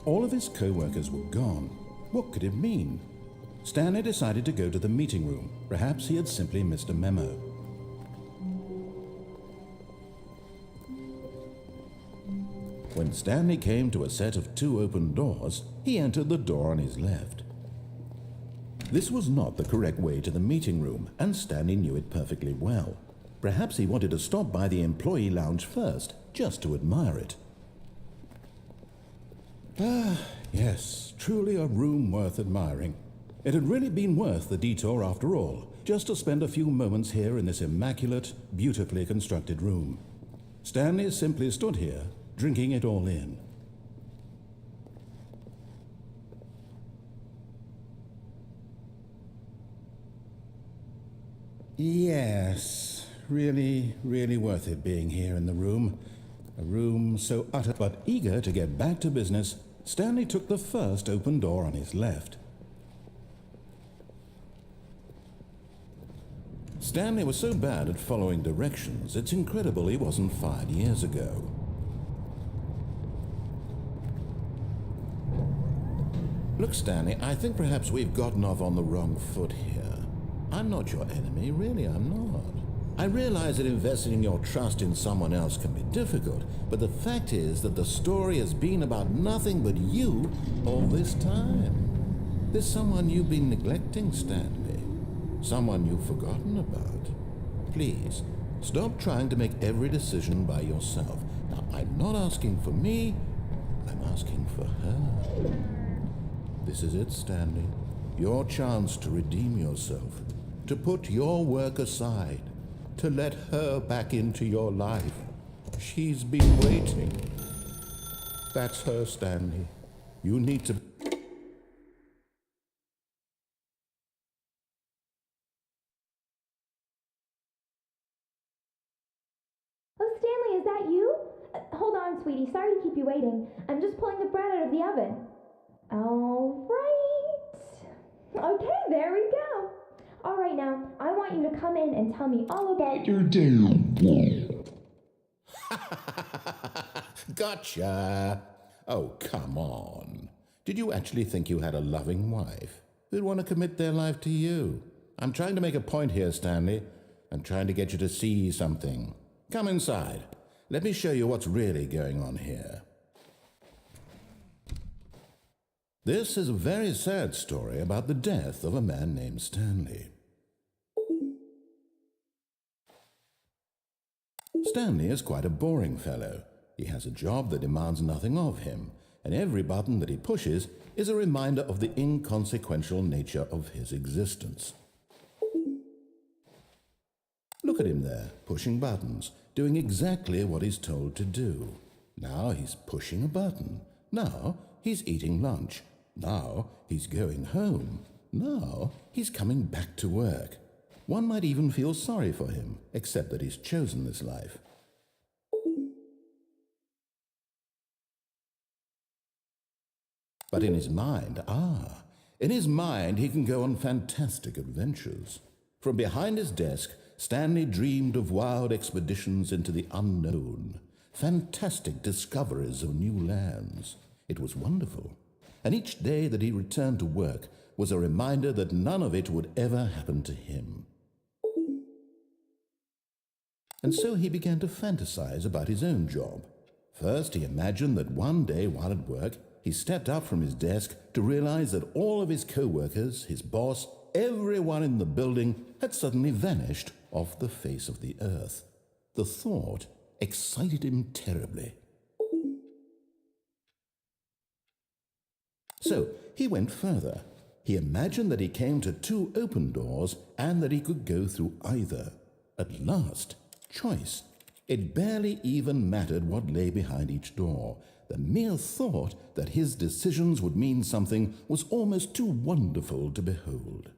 All of his co-workers were gone. What could it mean? Stanley decided to go to the meeting room. Perhaps he had simply missed a memo. When Stanley came to a set of 2 open doors, he entered the door on his left. This was not the correct way to the meeting room, and Stanley knew it perfectly well. Perhaps he wanted to stop by the employee lounge first, just to admire it. Ah, yes, truly a room worth admiring. It had really been worth the detour after all, just to spend a few moments here in this immaculate, beautifully constructed room. Stanley simply stood here, drinking it all in. Yes, really worth it being here in the room. A room so utter. But eager to get back to business, Stanley took the first open door on his left. Stanley was so bad at following directions, it's incredible he wasn't fired years ago. Look, Stanley, I think perhaps we've gotten off on the wrong foot here. I'm not your enemy, really, I'm not. I realize that investing your trust in someone else can be difficult, but the fact is that the story has been about nothing but you all this time. There's someone you've been neglecting, Stanley. Someone you've forgotten about. Please, stop trying to make every decision by yourself. Now, I'm not asking for me, I'm asking for her. This is it, Stanley. Your chance to redeem yourself, to put your work aside, to let her back into your life. She's been waiting. That's her, Stanley. You need to... Oh, Stanley, is that you? Hold on, sweetie. Sorry to keep you waiting. I'm just pulling the bread out of the oven. All right. Okay, there we go. All right, now, I want you to come in and tell me all about your day. Gotcha. Oh, come on. Did you actually think you had a loving wife who'd want to commit their life to you? I'm trying to make a point here, Stanley. I'm trying to get you to see something. Come inside. Let me show you what's really going on here. This is a very sad story about the death of a man named Stanley. Stanley is quite a boring fellow. He has a job that demands nothing of him, and every button that he pushes is a reminder of the inconsequential nature of his existence. Look at him there, pushing buttons, doing exactly what he's told to do. Now he's pushing a button. Now he's eating lunch. Now he's going home. Now he's coming back to work. One might even feel sorry for him, except that he's chosen this life. But in his mind, he can go on fantastic adventures. From behind his desk, Stanley dreamed of wild expeditions into the unknown, fantastic discoveries of new lands. It was wonderful, and each day that he returned to work was a reminder that none of it would ever happen to him. And so he began to fantasize about his own job. First, he imagined that one day while at work, he stepped up from his desk to realize that all of his co-workers, his boss, everyone in the building had suddenly vanished off the face of the earth. The thought excited him terribly. So he went further. He imagined that he came to 2 open doors and that he could go through either. At last, choice. It barely even mattered what lay behind each door. The mere thought that his decisions would mean something was almost too wonderful to behold.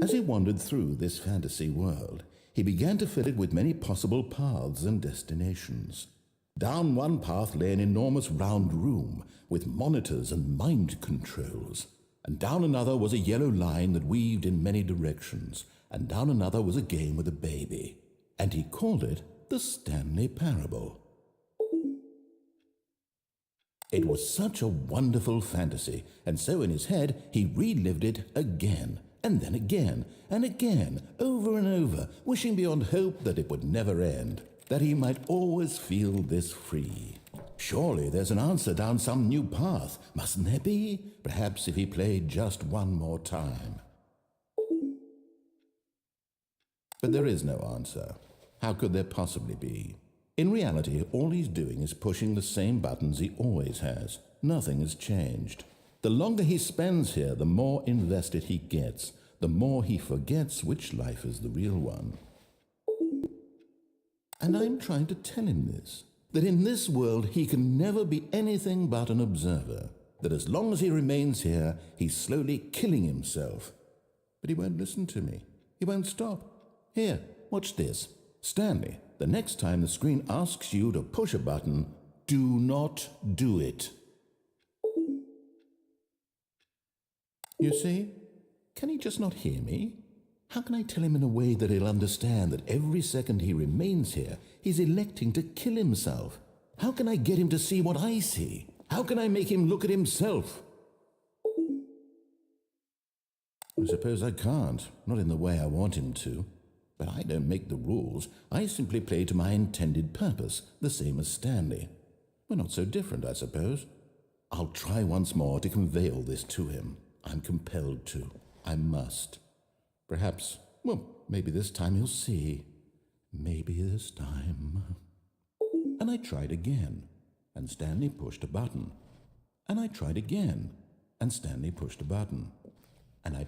As he wandered through this fantasy world, he began to fill it with many possible paths and destinations. Down one path lay an enormous round room with monitors and mind controls, and down another was a yellow line that weaved in many directions, and down another was a game with a baby, and he called it the Stanley Parable. It was such a wonderful fantasy, and so in his head he relived it again, and then again, and again, over and over, wishing beyond hope that it would never end, that he might always feel this free. Surely there's an answer down some new path, mustn't there be? Perhaps if he played just one more time. But there is no answer. How could there possibly be? In reality, all he's doing is pushing the same buttons he always has. Nothing has changed. The longer he spends here, the more invested he gets, the more he forgets which life is the real one. And I'm trying to tell him this, that in this world he can never be anything but an observer, that as long as he remains here, he's slowly killing himself. But he won't listen to me. He won't stop. Here, watch this. Stanley, the next time the screen asks you to push a button, do not do it. You see? Can he just not hear me? How can I tell him in a way that he'll understand that every second he remains here, he's electing to kill himself? How can I get him to see what I see? How can I make him look at himself? I suppose I can't, not in the way I want him to. But I don't make the rules. I simply play to my intended purpose, the same as Stanley. We're not so different, I suppose. I'll try once more to convey all this to him. I'm compelled to. I must. Perhaps, well, maybe this time he'll see. Maybe this time. And I tried again, and Stanley pushed a button. And I tried again, and Stanley pushed a button. And I